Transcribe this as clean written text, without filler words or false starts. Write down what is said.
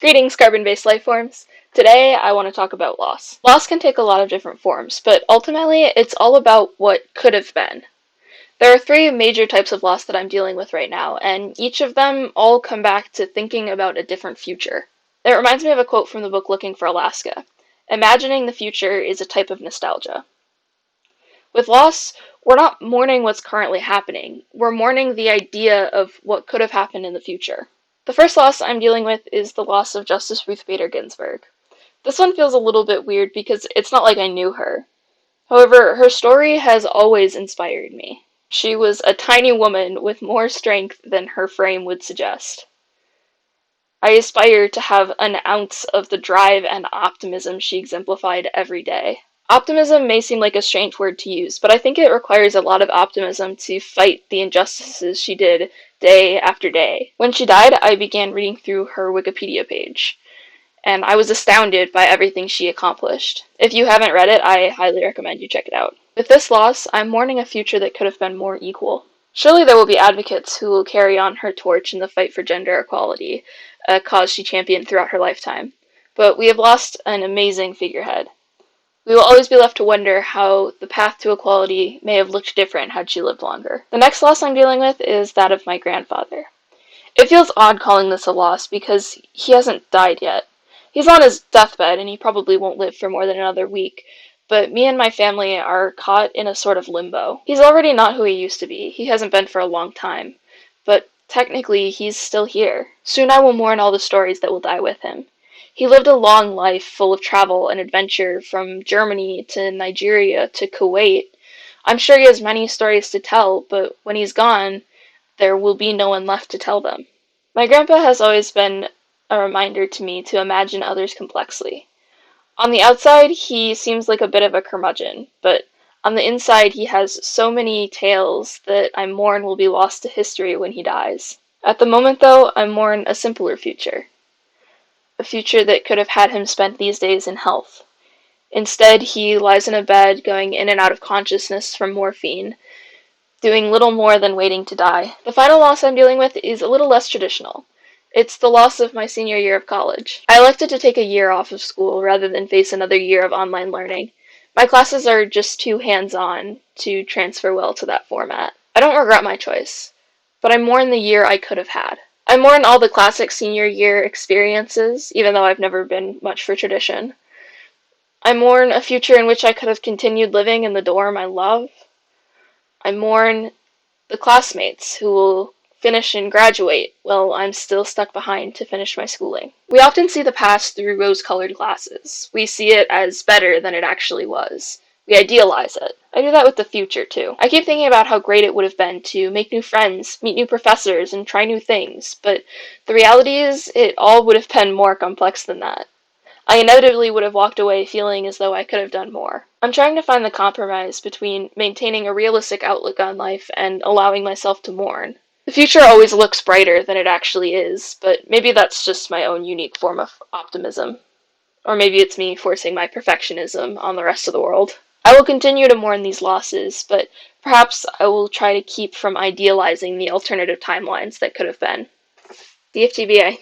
Greetings, carbon-based life forms. Today, I want to talk about loss. Loss can take a lot of different forms, but ultimately, it's all about what could have been. There are three major types of loss that I'm dealing with right now, and each of them all come back to thinking about a different future. It reminds me of a quote from the book Looking for Alaska. Imagining the future is a type of nostalgia. With loss, we're not mourning what's currently happening, we're mourning the idea of what could have happened in the future. The first loss I'm dealing with is the loss of Justice Ruth Bader Ginsburg. This one feels a little bit weird because it's not like I knew her. However, her story has always inspired me. She was a tiny woman with more strength than her frame would suggest. I aspire to have an ounce of the drive and optimism she exemplified every day. Optimism may seem like a strange word to use, but I think it requires a lot of optimism to fight the injustices she did day after day. When she died, I began reading through her Wikipedia page, and I was astounded by everything she accomplished. If you haven't read it, I highly recommend you check it out. With this loss, I'm mourning a future that could have been more equal. Surely there will be advocates who will carry on her torch in the fight for gender equality, a cause she championed throughout her lifetime. But we have lost an amazing figurehead. We will always be left to wonder how the path to equality may have looked different had she lived longer. The next loss I'm dealing with is that of my grandfather. It feels odd calling this a loss because he hasn't died yet. He's on his deathbed and he probably won't live for more than another week, but me and my family are caught in a sort of limbo. He's already not who he used to be. He hasn't been for a long time, but technically he's still here. Soon I will mourn all the stories that will die with him. He lived a long life full of travel and adventure, from Germany to Nigeria to Kuwait. I'm sure he has many stories to tell, but when he's gone, there will be no one left to tell them. My grandpa has always been a reminder to me to imagine others complexly. On the outside, he seems like a bit of a curmudgeon, but on the inside, he has so many tales that I mourn will be lost to history when he dies. At the moment, though, I mourn a simpler future. A future that could have had him spend these days in health. Instead, he lies in a bed, going in and out of consciousness from morphine, doing little more than waiting to die. The final loss I'm dealing with is a little less traditional. It's the loss of my senior year of college. I elected to take a year off of school rather than face another year of online learning. My classes are just too hands-on to transfer well to that format. I don't regret my choice, but I mourn the year I could have had. I mourn all the classic senior year experiences, even though I've never been much for tradition. I mourn a future in which I could have continued living in the dorm I love. I mourn the classmates who will finish and graduate while I'm still stuck behind to finish my schooling. We often see the past through rose-colored glasses. We see it as better than it actually was. We idealize it. I do that with the future, too. I keep thinking about how great it would have been to make new friends, meet new professors, and try new things, but the reality is it all would have been more complex than that. I inevitably would have walked away feeling as though I could have done more. I'm trying to find the compromise between maintaining a realistic outlook on life and allowing myself to mourn. The future always looks brighter than it actually is, but maybe that's just my own unique form of optimism. Or maybe it's me forcing my perfectionism on the rest of the world. I will continue to mourn these losses, but perhaps I will try to keep from idealizing the alternative timelines that could have been. DFTBA.